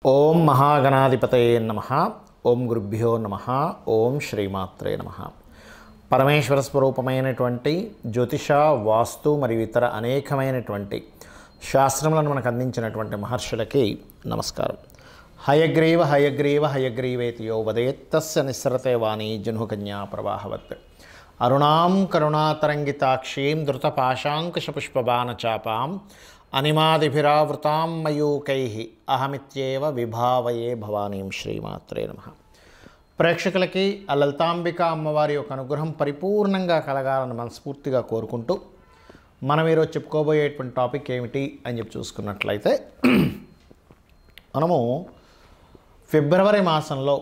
ఓం మహాగణాధిపతయే నమః. ఓం గురుభ్యో నమః. ఓం శ్రీమాత్రే నమః. పరమేశ్వర స్వరూపమైనటువంటి జ్యోతిష, వాస్తు మరియు ఇతర అనేకమైనటువంటి శాస్త్రములను మనకు అందించినటువంటి మహర్షులకి నమస్కారం. హయగ్రీవ హయగ్రీవ హయగ్రీవేతి యో వదేత్ తస్య నిస్సరతే వాణి జహ్నుకన్యా ప్రవాహవత్. అరుణాం కరుణాతరంగితాక్షీం ధృతపాశాంకుశపుష్పబాణచాపాం అనిమాదిభిరావృతాం మయూకైః అహమిత్యేవ విభావయే భవానీం. శ్రీమాత్రే నమః. ప్రేక్షకులకి ఆ లలితాంబిక అమ్మవారి యొక్క అనుగ్రహం పరిపూర్ణంగా కలగాలని మనస్ఫూర్తిగా కోరుకుంటూ మనం ఈరోజు చెప్పుకోబోయేటువంటి టాపిక్ ఏమిటి అని చెప్పి చూసుకున్నట్లయితే, మనము ఫిబ్రవరి మాసంలో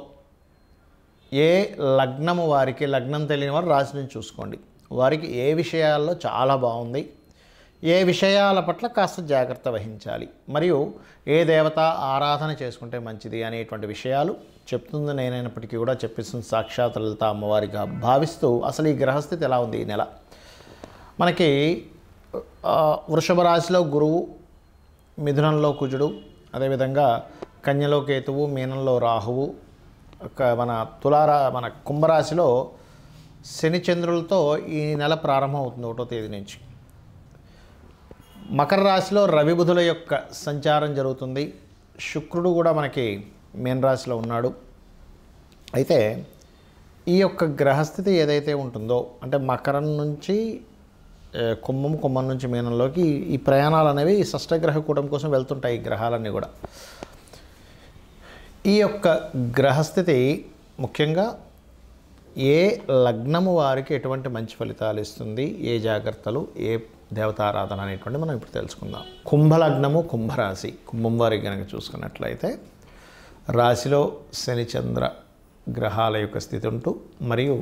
ఏ లగ్నము వారికి, లగ్నం తెలియని వారు రాశి నుంచి చూసుకోండి, వారికి ఏ విషయాల్లో చాలా బాగుంది, ఏ విషయాల పట్ల కాస్త జాగ్రత్త వహించాలి, మరియు ఏ దేవత ఆరాధన చేసుకుంటే మంచిది అనేటువంటి విషయాలు చెప్తుంది నేనైనప్పటికీ కూడా చెప్పిస్తుంది సాక్షాత్ లలిత అమ్మవారిగా భావిస్తూ, అసలు ఈ గ్రహస్థితి ఎలా ఉంది ఈ నెల. మనకి వృషభ రాశిలో గురువు, మిథునంలో కుజుడు, అదేవిధంగా కన్యలో కేతువు, మీనంలో రాహువు, మన కుంభరాశిలో శని చంద్రులతో ఈ నెల ప్రారంభం అవుతుంది 1వ తేదీ నుంచి. మకర రాశిలో రవి బుధుల యొక్క సంచారం జరుగుతుంది. శుక్రుడు కూడా మనకి మీన రాశిలో ఉన్నాడు. అయితే ఈ యొక్క గ్రహస్థితి ఏదైతే ఉంటుందో, అంటే మకరం నుంచి కుంభం నుంచి మీనంలోకి ఈ ప్రయాణాలు అనేవి షష్టగ్రహ కూటమి కోసం వెళ్తుంటాయి ఈ గ్రహాలన్నీ కూడా. ఈ యొక్క గ్రహస్థితి ముఖ్యంగా ఏ లగ్నము వారికి ఎటువంటి మంచి ఫలితాలు ఇస్తుంది, ఏ జాగ్రత్తలు, ఏ దేవతారాధన అనేటువంటి మనం ఇప్పుడు తెలుసుకుందాం. కుంభలగ్నము, కుంభరాశి, కుంభం వారికి కనుక చూసుకున్నట్లయితే రాశిలో శని చంద్ర గ్రహాల యొక్క స్థితి ఉంటూ, మరియు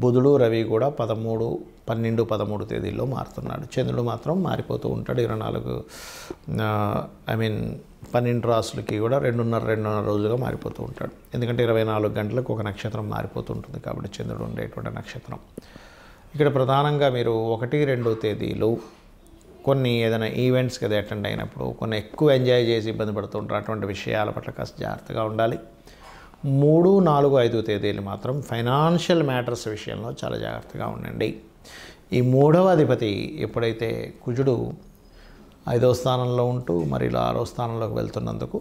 బుధుడు రవి కూడా 13, 12, 13 తేదీల్లో మారుతున్నాడు. చంద్రుడు మాత్రం మారిపోతూ ఉంటాడు. 12 రాసులకి కూడా 2.5 రోజులుగా మారిపోతూ ఉంటాడు. ఎందుకంటే 24 గంటలకు ఒక నక్షత్రం మారిపోతూ ఉంటుంది కాబట్టి చంద్రుడు ఉండేటువంటి నక్షత్రం. ఇక్కడ ప్రధానంగా మీరు 1, 2 తేదీలు కొన్ని ఏదైనా ఈవెంట్స్కి అది అటెండ్ అయినప్పుడు కొన్ని ఎక్కువ ఎంజాయ్ చేసి ఇబ్బంది పడుతూ ఉంటారు. అటువంటి విషయాల పట్ల కాస్త జాగ్రత్తగా ఉండాలి. 3, 4, 5 తేదీలు మాత్రం ఫైనాన్షియల్ మ్యాటర్స్ విషయంలో చాలా జాగ్రత్తగా ఉండండి. ఈ 3వ అధిపతి ఎప్పుడైతే కుజుడు 5వ స్థానంలో ఉంటూ మరి ఇలా 6వ స్థానంలోకి వెళ్తున్నందుకు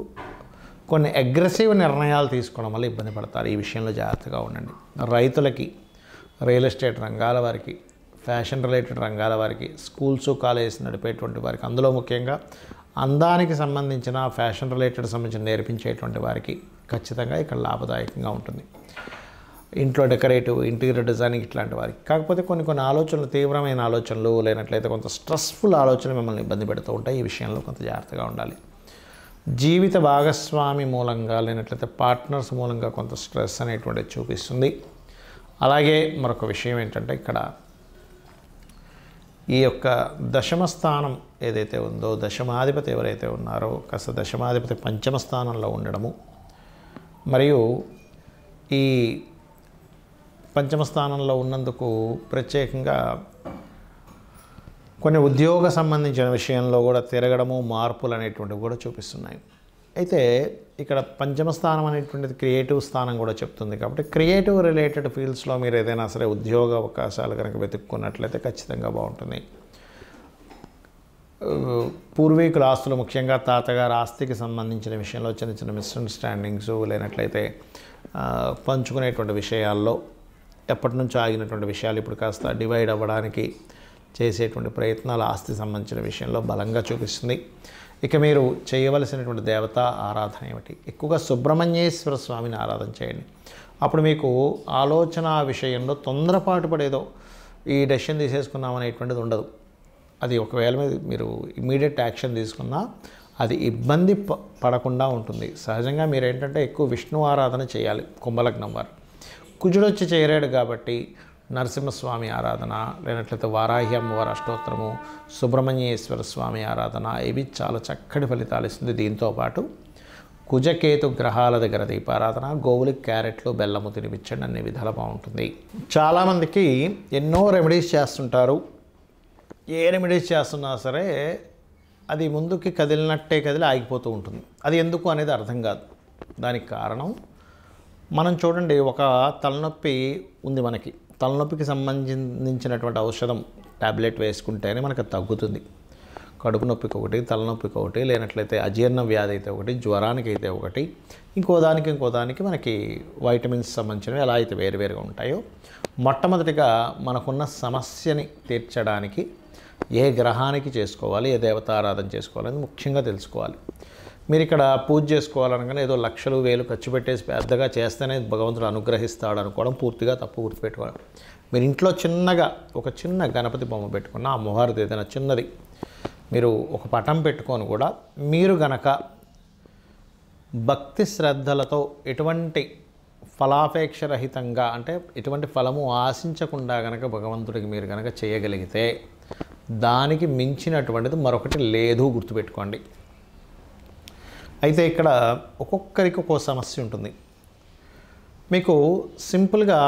కొన్ని అగ్రెసివ్ నిర్ణయాలు తీసుకోవడం వల్ల ఇబ్బంది పడతారు. ఈ విషయంలో జాగ్రత్తగా ఉండండి. రైతులకి, రియల్ ఎస్టేట్ రంగాల వారికి, ఫ్యాషన్ రిలేటెడ్ రంగాల వారికి, స్కూల్స్ కాలేజెస్ నడిపేటువంటి వారికి, అందులో ముఖ్యంగా అందానికి సంబంధించిన ఫ్యాషన్ రిలేటెడ్ సంబంధించిన నేర్పించేటువంటి వారికి ఖచ్చితంగా ఇక్కడ లాభదాయకంగా ఉంటుంది. ఇంట్లో డెకరేటివ్, ఇంటీరియర్ డిజైనింగ్ ఇట్లాంటి వారికి. కాకపోతే కొన్ని ఆలోచనలు, తీవ్రమైన ఆలోచనలు, లేనట్లయితే కొంత స్ట్రెస్ఫుల్ ఆలోచనలు మిమ్మల్ని ఇబ్బంది పెడుతూ ఉంటాయి. ఈ విషయంలో కొంత జాగ్రత్తగా ఉండాలి. జీవిత భాగస్వామి మూలంగా, లేనట్లయితే పార్ట్నర్స్ మూలంగా కొంత స్ట్రెస్ అనేటువంటిది చూపిస్తుంది. అలాగే మరొక విషయం ఏంటంటే, ఇక్కడ ఈ యొక్క దశమ స్థానం ఏదైతే ఉందో, దశమాధిపతి ఎవరైతే ఉన్నారో కాస్త దశమాధిపతి పంచమ స్థానంలో ఉండడము, మరియు ఈ పంచమ స్థానంలో ఉన్నందుకు ప్రత్యేకంగా కొన్ని ఉద్యోగ సంబంధించిన విషయంలో కూడా తిరగడము, మార్పులు అనేటువంటివి కూడా చూపిస్తున్నాయి. అయితే ఇక్కడ పంచమ స్థానం అనేటువంటిది క్రియేటివ్ స్థానం కూడా చెప్తుంది. కాబట్టి క్రియేటివ్ రిలేటెడ్ ఫీల్డ్స్లో మీరు ఏదైనా సరే ఉద్యోగ అవకాశాలు కనుక వెతుక్కున్నట్లయితే ఖచ్చితంగా బాగుంటుంది. పూర్వీకుల ఆస్తులు, ముఖ్యంగా తాతగారు ఆస్తికి సంబంధించిన విషయంలో చిన్న మిస్అండర్స్టాండింగ్స్, లేనట్లయితే పంచుకునేటువంటి విషయాల్లో ఎప్పటి నుంచో ఆగినటువంటి విషయాలు ఇప్పుడు కాస్త డివైడ్ అవ్వడానికి చేసేటువంటి ప్రయత్నాలు ఆస్తి సంబంధించిన విషయంలో బలంగా చూపిస్తుంది. ఇక మీరు చేయవలసినటువంటి దేవత ఆరాధన ఏమిటి? ఎక్కువగా సుబ్రహ్మణ్యేశ్వర స్వామిని ఆరాధన చేయండి. అప్పుడు మీకు ఆలోచన విషయంలో తొందరపాటు పడేదో ఈ డెసిషన్ తీసేసుకున్నామనేటువంటిది ఉండదు. అది ఒకవేళ మీరు ఇమీడియట్ యాక్షన్ తీసుకున్నా అది ఇబ్బంది పడకుండా ఉంటుంది. సహజంగా మీరు ఏంటంటే ఎక్కువ విష్ణు ఆరాధన చేయాలి. కుంభలగ్నం వారు కుజుడు వచ్చి చేరాడు కాబట్టి నరసింహస్వామి ఆరాధన, లేనట్లయితే వారాహి అమ్మవారి అష్టోత్తరము, సుబ్రహ్మణ్యేశ్వర స్వామి ఆరాధన, ఇవి చాలా చక్కటి ఫలితాలు ఇస్తుంది. దీంతోపాటు కుజకేతు గ్రహాల దగ్గర దీపారాధన, గోవులకి క్యారెట్లు, బెల్లము తినిపించండి, అన్ని విధాలు బాగుంటుంది. చాలామందికి ఎన్నో రెమెడీస్ చేస్తుంటారు. ఏ రెమెడీస్ చేస్తున్నా సరే అది ముందుకి కదిలినట్టే కదిలి ఆగిపోతూ ఉంటుంది. అది ఎందుకు అనేది అర్థం కాదు. దానికి కారణం మనం చూడండి, ఒక తలనొప్పి ఉంది మనకి, తలనొప్పికి సంబంధించినటువంటి ఔషధం టాబ్లెట్ వేసుకుంటేనే మనకు తగ్గుతుంది. కడుపు నొప్పికి ఒకటి, తలనొప్పికి ఒకటి, లేనట్లయితే అజీర్ణ వ్యాధి అయితే ఒకటి, జ్వరానికి అయితే ఒకటి, ఇంకో దానికి మనకి వైటమిన్స్ సంబంధించినవి ఎలా అయితే వేరువేరుగా ఉంటాయో, మొట్టమొదటిగా మనకున్న సమస్యని తీర్చడానికి ఏ గ్రహానికి చేసుకోవాలి, ఏ దేవతారాధన చేసుకోవాలని ముఖ్యంగా తెలుసుకోవాలి. మీరు ఇక్కడ పూజ చేసుకోవాలనగానే ఏదో లక్షలు వేలు ఖర్చు పెట్టేసి పెద్దగా చేస్తేనే భగవంతుడు అనుగ్రహిస్తాడు అనుకోవడం పూర్తిగా తప్పు. గుర్తుపెట్టుకోవాలి. మీరు ఇంట్లో చిన్నగా ఒక చిన్న గణపతి బొమ్మ పెట్టుకున్న, అమ్మవారిది ఏదైనా చిన్నది మీరు ఒక పటం పెట్టుకొని కూడా మీరు గనక భక్తి శ్రద్ధలతో ఎటువంటి ఫలాపేక్షరహితంగా, అంటే ఎటువంటి ఫలము ఆశించకుండా గనక భగవంతుడికి మీరు గనక చేయగలిగితే దానికి మించినటువంటిది మరొకటి లేదు. గుర్తుపెట్టుకోండి. అయితే ఇక్కడ ఒక్కొక్కరికి ఒక్కో సమస్య ఉంటుంది. మీకు సింపుల్గా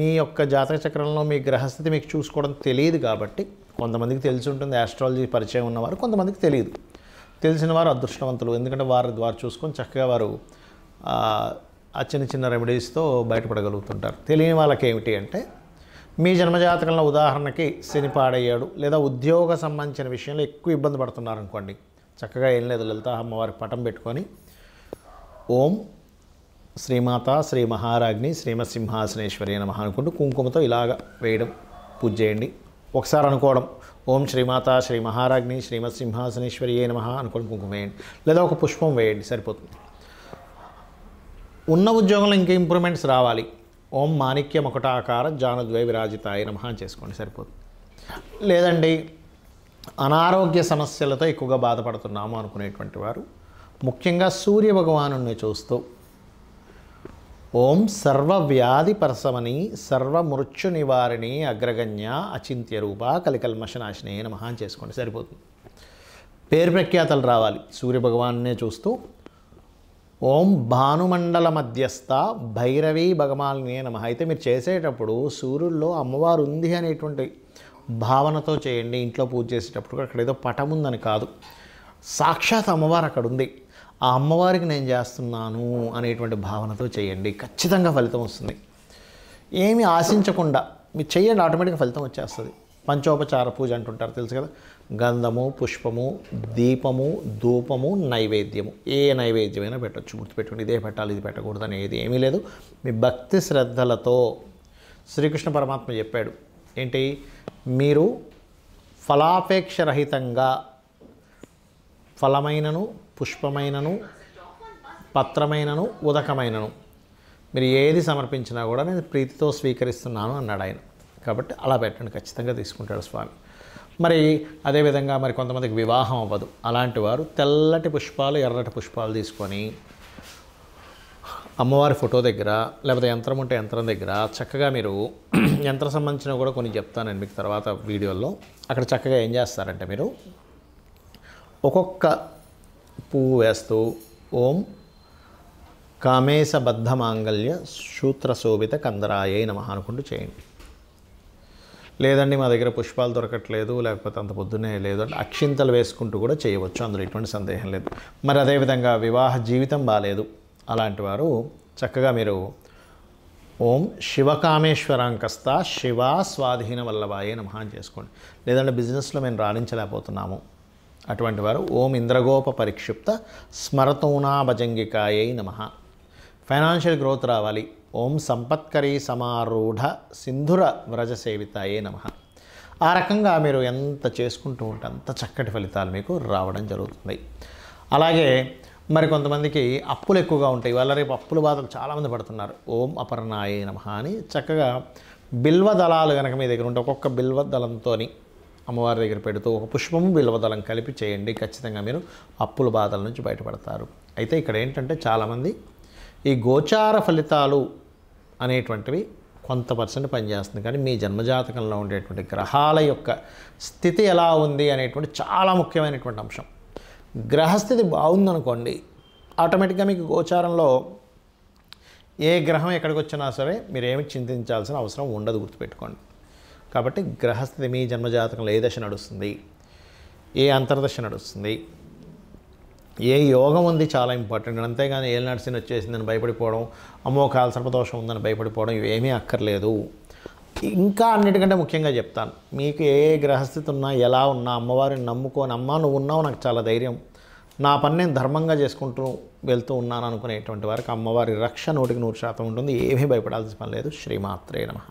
మీ యొక్క జాతక చక్రంలో మీ గ్రహస్థితి మీకు చూసుకోవడం తెలియదు కాబట్టి, కొంతమందికి తెలిసి ఉంటుంది ఆస్ట్రాలజీ పరిచయం ఉన్నవారు, కొంతమందికి తెలియదు. తెలిసిన వారు అదృష్టవంతులు, ఎందుకంటే వారు చూసుకొని చక్కగా వారు ఆ చిన్న చిన్న రెమెడీస్తో బయటపడగలుగుతుంటారు. తెలియని వాళ్ళకి ఏమిటి అంటే, మీ జన్మజాతకంలో ఉదాహరణకి శని పాడయ్యాడు, లేదా ఉద్యోగ సంబంధించిన విషయంలో ఎక్కువ ఇబ్బంది పడుతున్నారు అనుకోండి, చక్కగా ఏం లేదు, లలిత అమ్మవారికి పటం పెట్టుకొని ఓం శ్రీమాత శ్రీ మహారాజ్ని శ్రీమత్సింహాసనేశ్వరి నమః అనుకుంటూ కుంకుమతో ఇలాగ వేయడం, పూజ చేయండి. ఒకసారి అనుకోవడం ఓం శ్రీమాత శ్రీ మహారాజ్ని శ్రీమత్సింహాసనేశ్వరి నమః అనుకోండి, కుంకుమ వేయండి, లేదా ఒక పుష్పం వేయండి, సరిపోతుంది. ఉన్న ఉద్యోగంలో ఇంకా ఇంప్రూవ్మెంట్స్ రావాలి, ఓం మాణిక్యం ఒకటాకార జానుద్వై విరాజితాయ నమః చేసుకోండి, సరిపోతుంది. లేదండి అనారోగ్య సమస్యలతో ఎక్కువగా బాధపడుతున్నాము అనుకునేటువంటి వారు ముఖ్యంగా సూర్య భగవానుని చూస్తూ ఓం సర్వవ్యాధి పరసమని సర్వమృత్యు నివారిణి అగ్రగణ్య అచింత్య రూప కలికల్మషనాశినే నమః చేసుకోండి, సరిపోతుంది. పేరు ప్రఖ్యాతలు రావాలి, సూర్య భగవాన్నే చూస్తూ ఓం భానుమండల మధ్యస్థ భైరవీ భగమాలినే నమః. అయితే మీరు చేసేటప్పుడు సూర్యుల్లో అమ్మవారు ఉంది అనేటువంటి భావనతో చేయండి. ఇంట్లో పూజ చేసేటప్పుడు అక్కడ ఏదో పటం ఉందని కాదు, సాక్షాత్ అమ్మవారు అక్కడ ఉంది, ఆ అమ్మవారికి నేను చేస్తున్నాను అనేటువంటి భావనతో చేయండి, ఖచ్చితంగా ఫలితం వస్తుంది. ఏమీ ఆశించకుండా మీరు చేయండి, ఆటోమేటిక్గా ఫలితం వచ్చేస్తుంది. పంచోపచార పూజ అంటుంటారు, తెలుసు కదా, గంధము, పుష్పము, దీపము, ధూపము, నైవేద్యము, ఏ నైవేద్యమైనా పెట్టచ్చు. గుర్తుపెట్టుకోండి, ఇదే పెట్టాలి ఇది పెట్టకూడదు అనేది ఏమీ లేదు. మీ భక్తి శ్రద్ధలతో శ్రీకృష్ణ పరమాత్మ చెప్పాడు ఏంటి, మీరు ఫలాపేక్షరహితంగా ఫలమైనను, పుష్పమైనను, పత్రమైనను, ఉదకమైనను మీరు ఏది సమర్పించినా కూడా నేను ప్రీతితో స్వీకరిస్తున్నాను అన్నాడు ఆయన. కాబట్టి అలా పెట్టండి, ఖచ్చితంగా తీసుకుంటాడు స్వామి. మరి అదేవిధంగా మరి కొంతమందికి వివాహం అవ్వదు, అలాంటి వారు తెల్లటి పుష్పాలు, ఎర్రటి పుష్పాలు తీసుకొని అమ్మవారి ఫోటో దగ్గర, లేకపోతే యంత్రం ఉంటే యంత్రం దగ్గర చక్కగా మీరు యంత్ర సంబంధించిన కూడా కొన్ని చెప్తాను మీకు తర్వాత వీడియోలో. అక్కడ చక్కగా ఏం చేస్తారంటే మీరు ఒక్కొక్క పువ్వు వేస్తూ ఓం కామేశబద్ధ మాంగళ్య సూత్రశోభిత కందరాయే నమః అనుకుంటూ చేయండి. లేదండి మా దగ్గర పుష్పాలు దొరకట్లేదు, లేకపోతే అంత పొద్దున్నే లేదు అంటే అక్షింతలు వేసుకుంటూ కూడా చేయవచ్చు, అందులో ఎటువంటి సందేహం లేదు. మరి అదేవిధంగా వివాహ జీవితం బాగాలేదు, అలాంటి వారు చక్కగా మీరు ఓం శివకామేశ్వరాంకస్త శివా స్వాధీన వల్లభాయే నమః చేసుకోండి. లేదంటే బిజినెస్లో మేము రాణించలేకపోతున్నాము, అటువంటి వారు ఓం ఇంద్రగోప పరిక్షిప్త స్మరతూనా భజంగికాయై నమః. ఫైనాన్షియల్ గ్రోత్ రావాలి, ఓం సంపత్కరీ సమారూఢ సింధుర వ్రజ సేవితాయే నమః. ఆ రకంగా మీరు ఎంత చేసుకుంటూ ఉంటే అంత చక్కటి ఫలితాలు మీకు రావడం జరుగుతుంది. అలాగే మరి కొంతమందికి అప్పులు ఎక్కువగా ఉంటాయి, వాళ్ళ రేపు అప్పుల బాధలు చాలామంది పడుతున్నారు, ఓం అపర్ణాయే నమః అని చక్కగా బిల్వ దళాలు కనుక మీ దగ్గర ఉంటే ఒక్కొక్క బిల్వ దళంతో అమ్మవారి దగ్గర పెడుతూ ఒక పుష్పము బిల్వదళం కలిపి చేయండి, ఖచ్చితంగా మీరు అప్పుల బాధల నుంచి బయటపడతారు. అయితే ఇక్కడ ఏంటంటే చాలామంది ఈ గోచార ఫలితాలు అనేటువంటివి కొంత పర్సెంట్ పనిచేస్తుంది, కానీ మీ జన్మజాతకంలో ఉండేటువంటి గ్రహాల యొక్క స్థితి ఎలా ఉంది అనేటువంటి చాలా ముఖ్యమైనటువంటి అంశం. గ్రహస్థితి బాగుందనుకోండి, ఆటోమేటిక్గా మీకు గోచారంలో ఏ గ్రహం ఎక్కడికి వచ్చినా సరే మీరేమి చింతించాల్సిన అవసరం ఉండదు, గుర్తుపెట్టుకోండి. కాబట్టి గ్రహస్థితి మీ జన్మజాతకంలో ఏ దశ నడుస్తుంది, ఏ అంతర్దశ నడుస్తుంది, ఏ యోగం ఉంది చాలా ఇంపార్టెంట్. అంతేగాని ఏలినాటి శని వచ్చేసిందని భయపడిపోవడం, అమ్మో కాలసర్పదోషం ఉందని భయపడిపోవడం ఇవేమీ అక్కర్లేదు. ఇంకా అన్నిటికంటే ముఖ్యంగా చెప్తాను, మీకు ఏ గ్రహస్థితి ఉన్నా ఎలా ఉన్నా అమ్మవారిని నమ్ముకొని అమ్మ నువ్వు ఉన్నావు నాకు చాలా ధైర్యం, నా పని నేను ధర్మంగా చేసుకుంటూ వెళ్తూ ఉన్నాను అనుకునేటువంటి వారికి అమ్మవారి రక్ష 100% ఉంటుంది. ఏమీ భయపడాల్సిన పని లేదు. శ్రీమాత్రే నమః.